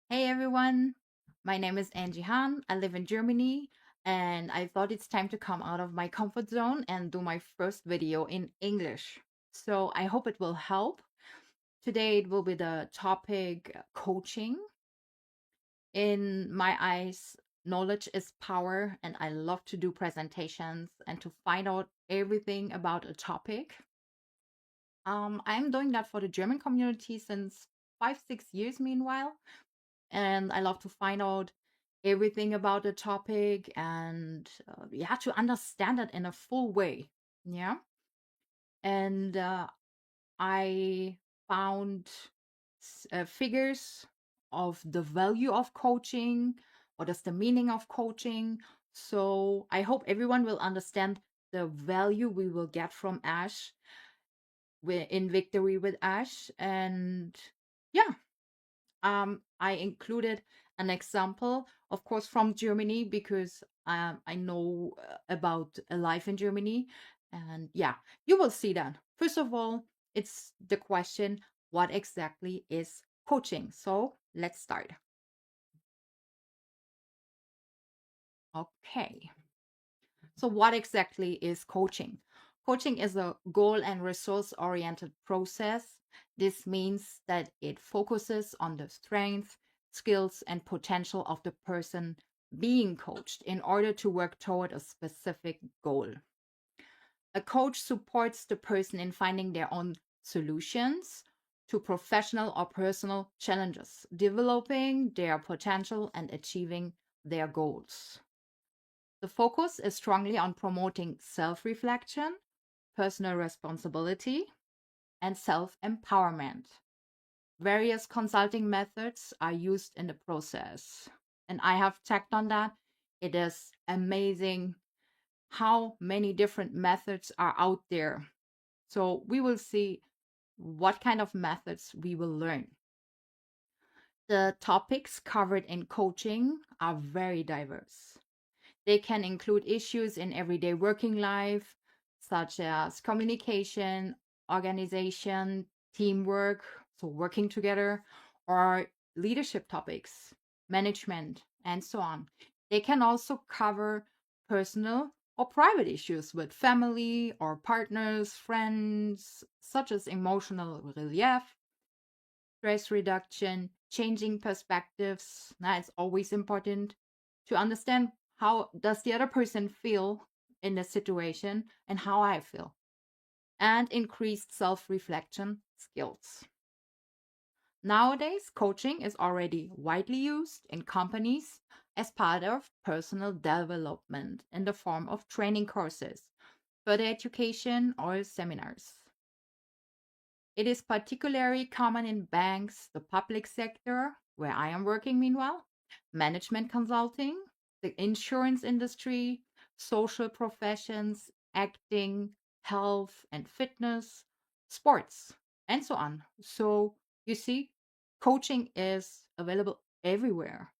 Hey everyone, my name is Angie Hahn. I live in Germany and I thought it's time to come out of my comfort zone and do my first video in English. So I hope it will help. Today it will be the topic coaching. In my eyes, knowledge is power, and I love to do presentations and to find out everything about a topic. I'm doing that for the German community since 5, 6 years, meanwhile. And I love to find out everything about the topic and yeah, to understand it in a full way. Yeah. And I found figures of the value of coaching. What is the meaning of coaching? So I hope everyone will understand the value we will get from Ash in Victory with Ash. And yeah, I included an example, of course, from Germany because I know about a life in Germany. And yeah, you will see that. First of all, it's the question, what exactly is coaching? So let's start. Okay. So, what exactly is coaching? Coaching is a goal and resource oriented process. This means that it focuses on the strengths, skills, and potential of the person being coached in order to work toward a specific goal. A coach supports the person in finding their own solutions to professional or personal challenges, developing their potential and achieving their goals. The focus is strongly on promoting self reflection, personal responsibility, and self empowerment. Various consulting methods are used in the process. And I have checked on that. It is amazing how many different methods are out there. So we will see what kind of methods we will learn. The topics covered in coaching are very diverse. They can include issues in everyday working life, such as communication, organization, teamwork, so working together, or leadership topics, management, and so on. They can also cover personal or private issues with family or partners, friends, such as emotional relief, stress reduction, changing perspectives. Now, it's always important to understand how does the other person feel in the situation and how I feel, and increased self-reflection skills. Nowadays, coaching is already widely used in companies as part of personal development in the form of training courses, further education, or seminars. It is particularly common in banks, the public sector, where I am working meanwhile, management consulting, the insurance industry, social professions, acting, health and fitness, sports, and so on. So you see, coaching is available everywhere.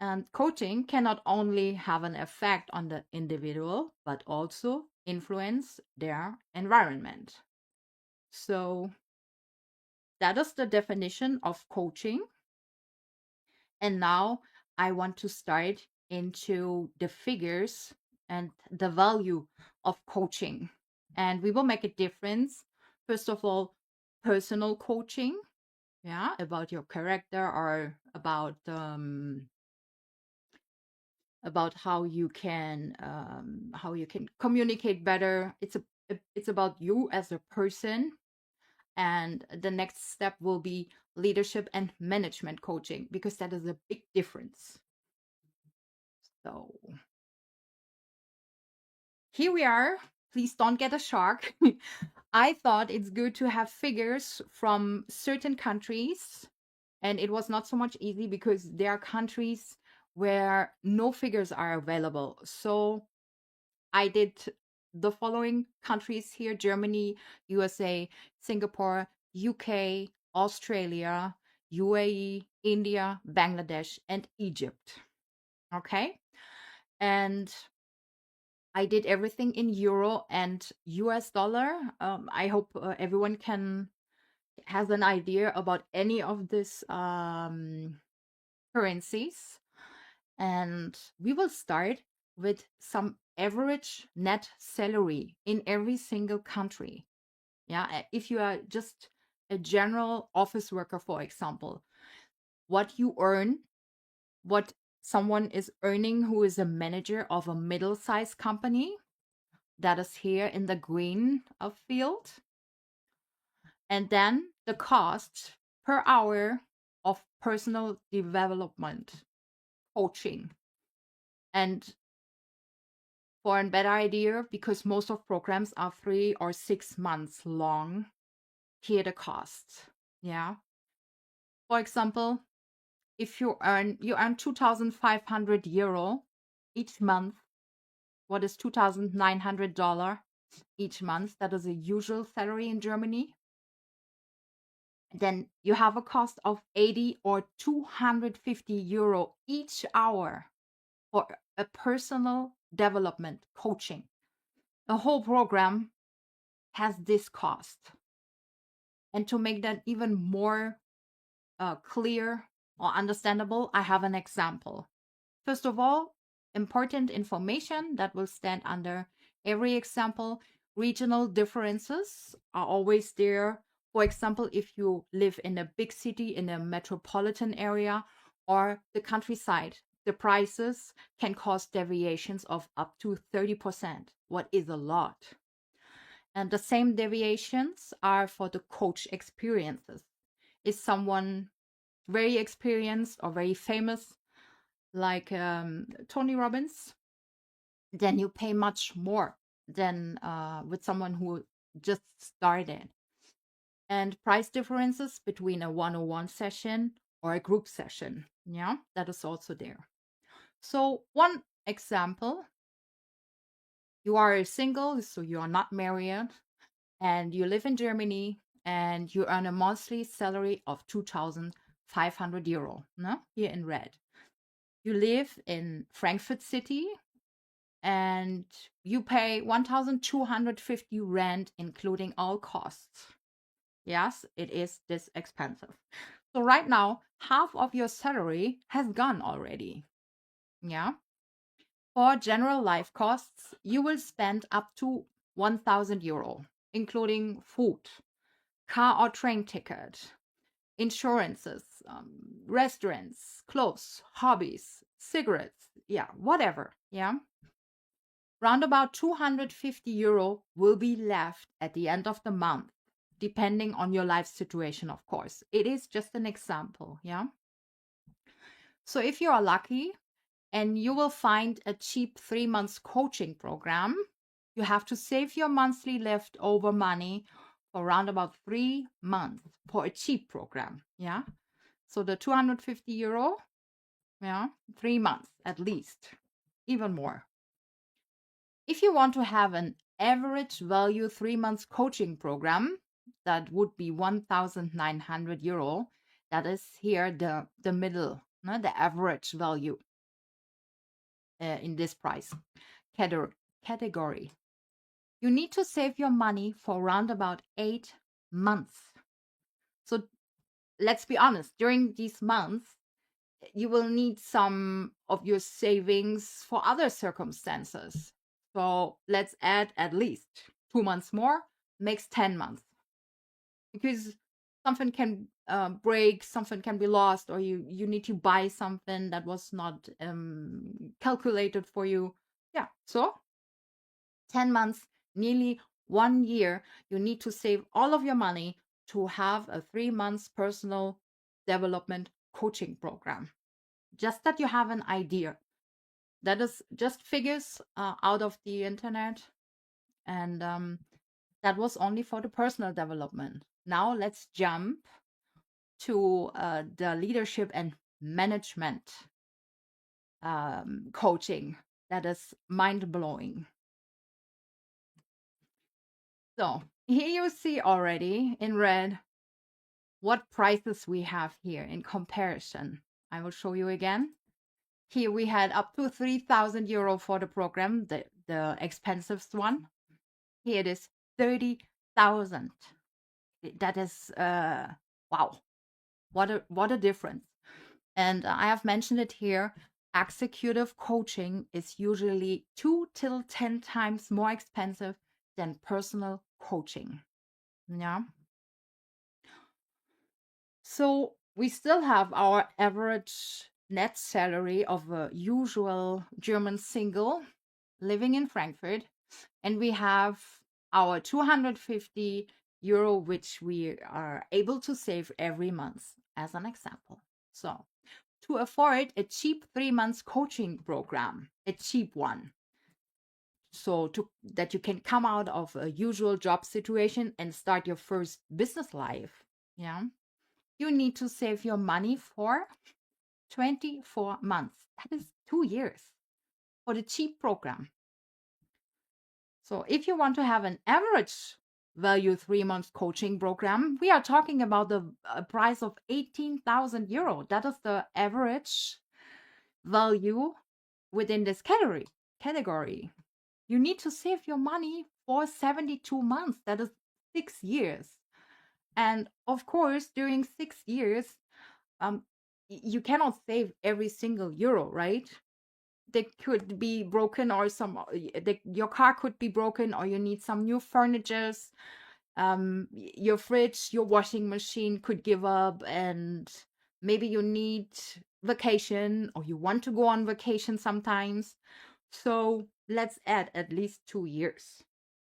And coaching can not only have an effect on the individual, but also influence their environment. So that is the definition of coaching. And now I want to start into the figures and the value of coaching. And we will make a difference. First of all, personal coaching, yeah, about your character or about how you can communicate better. It's about you as a person. And the next step will be leadership and management coaching because that is a big difference. So here we are. Please don't get a shock. I thought it's good to have figures from certain countries, and it was not so much easy because there are countries where no figures are available. So I did the following countries here: Germany, USA, Singapore, UK, Australia, UAE, India, Bangladesh, and Egypt. Okay. And I did everything in euro and US dollar. I hope everyone can has an idea about any of these currencies. And we will start with some average net salary in every single country. Yeah, if you are just a general office worker, for example, what you earn, what someone is earning who is a manager of a middle-sized company, that is here in the green field. And then the cost per hour of personal development coaching. And for a better idea, because most of programs are 3 or 6 months long, here the costs. Yeah. For example, if you earn 2,500 euro each month, what is $2,900 each month? That is a usual salary in Germany. Then you have a cost of 80 or 250 euro each hour for a personal development coaching. The whole program has this cost. And to make that even more clear or understandable, I have an example. First of all, important information that will stand under every example. Regional differences are always there. For example, if you live in a big city, in a metropolitan area, or the countryside, the prices can cause deviations of up to 30%, what is a lot. And the same deviations are for the coach experiences. Is someone very experienced or very famous, like Tony Robbins, then you pay much more than with someone who just started. And price differences between a one-on-one session or a group session. Yeah, that is also there. So one example, you are single, so you are not married, and you live in Germany, and you earn a monthly salary of 2,500 euro, no? Here in red. You live in Frankfurt City, and you pay 1,250 rand, including all costs. Yes, it is this expensive. So right now, half of your salary has gone already. Yeah. For general life costs, you will spend up to 1,000 euro, including food, car or train ticket, insurances, restaurants, clothes, hobbies, cigarettes, yeah, whatever. Yeah. Round about 250 euro will be left at the end of the month, depending on your life situation, of course. It is just an example, yeah? So if you are lucky and you will find a cheap 3 months coaching program, you have to save your monthly leftover money for around about 3 months for a cheap program, yeah? So the 250 euro, yeah, 3 months at least, even more. If you want to have an average value 3 months coaching program, that would be 1,900 euro. That is here the middle, no? The average value in this price category. You need to save your money for around about 8 months. So let's be honest, during these months, you will need some of your savings for other circumstances. So let's add at least 2 months more, makes 10 months. Because something can break, something can be lost, or you need to buy something that was not calculated for you. Yeah, so 10 months, nearly 1 year, you need to save all of your money to have a 3 months personal development coaching program. Just that you have an idea. That is just figures out of the internet. And that was only for the personal development. Now let's jump to the leadership and management coaching. That is mind blowing. So here you see already in red what prices we have here in comparison. I will show you again. Here we had up to 3,000 euro for the program, the expensive one. Here it is 30,000. That is wow, what a difference. And I have mentioned it here. Executive coaching is usually 2 till 10 times more expensive than personal coaching. Yeah. So we still have our average net salary of a usual German single living in Frankfurt, and we have our 250 euro, which we are able to save every month, as an example. So to afford a cheap 3 months coaching program, a cheap one, so to that you can come out of a usual job situation and start your first business life, yeah, you need to save your money for 24 months. That is 2 years for the cheap program. So if you want to have an average value 3 months coaching program, we are talking about the price of 18,000 euro. That is the average value within this category. You need to save your money for 72 months. That is 6 years. And of course, during 6 years, um, you cannot save every single euro, right? They could be broken, or your car could be broken, or you need some new furnitures. Your fridge, your washing machine could give up, and maybe you need vacation, or you want to go on vacation sometimes. So let's add at least 2 years.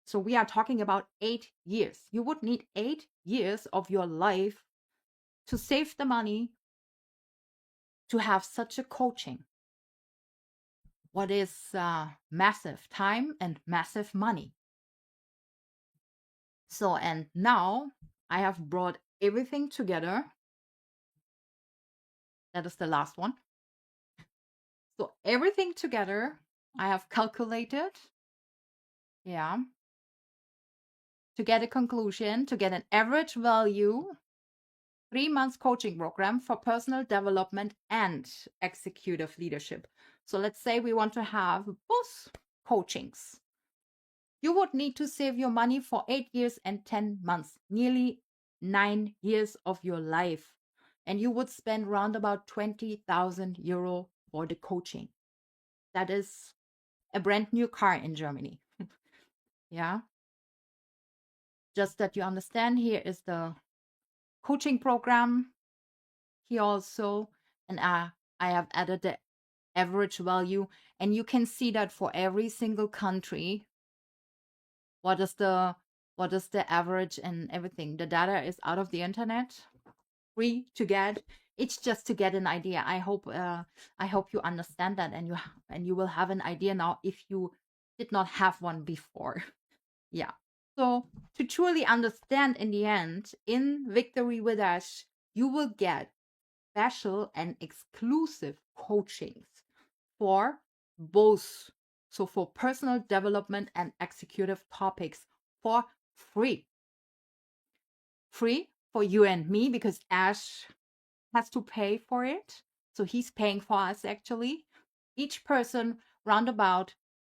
So we are talking about 8 years. You would need 8 years of your life to save the money to have such a coaching. What is massive time and massive money. So, and now I have brought everything together. That is the last one. So, everything together, I have calculated, yeah, to get a conclusion, to get an average value 3 months coaching program for personal development and executive leadership. So, let's say we want to have both coachings. You would need to save your money for 8 years and 10 months, nearly 9 years of your life. And you would spend around about 20,000 euro for the coaching. That is a brand new car in Germany. Yeah. Just that you understand, here is the coaching program. Here also, and I have added the average value. And you can see that for every single country, what is the average and everything. The data is out of the internet, free to get. It's just to get an idea. I hope you understand that, and you will have an idea now if you did not have one before. Yeah. So to truly understand, in the end, in Victory with Ash, you will get special and exclusive coachings for both. So for personal development and executive topics for free. Free for you and me, because Ash has to pay for it. So he's paying for us actually. Each person round about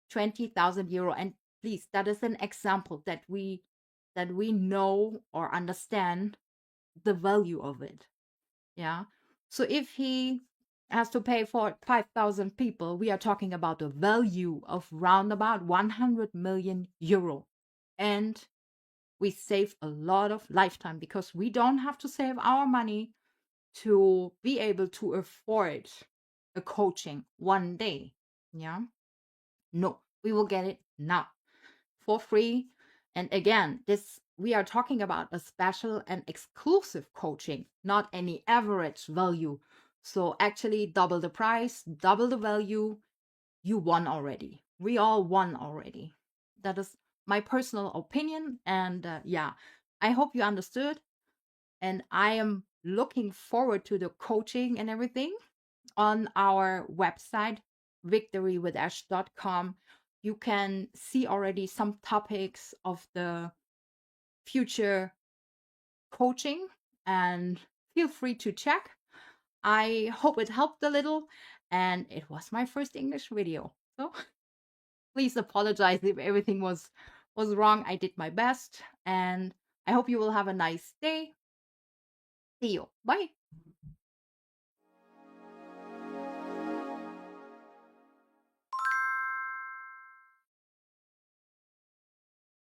20,000 euro. And please, that is an example that we know or understand the value of it. Yeah. So if he has to pay for 5,000 people, we are talking about a value of round about 100 million euro. And we save a lot of lifetime, because we don't have to save our money to be able to afford a coaching one day. Yeah. No, we will get it now for free. And again, this we are talking about a special and exclusive coaching, not any average value. So actually double the price, double the value, you won already. We all won already. That is my personal opinion. And yeah, I hope you understood. And I am looking forward to the coaching and everything on our website, victorywithash.com. You can see already some topics of the future coaching, and feel free to check. I hope it helped a little, and it was my first English video. So please apologize if everything was wrong. I did my best, and I hope you will have a nice day. See you. Bye.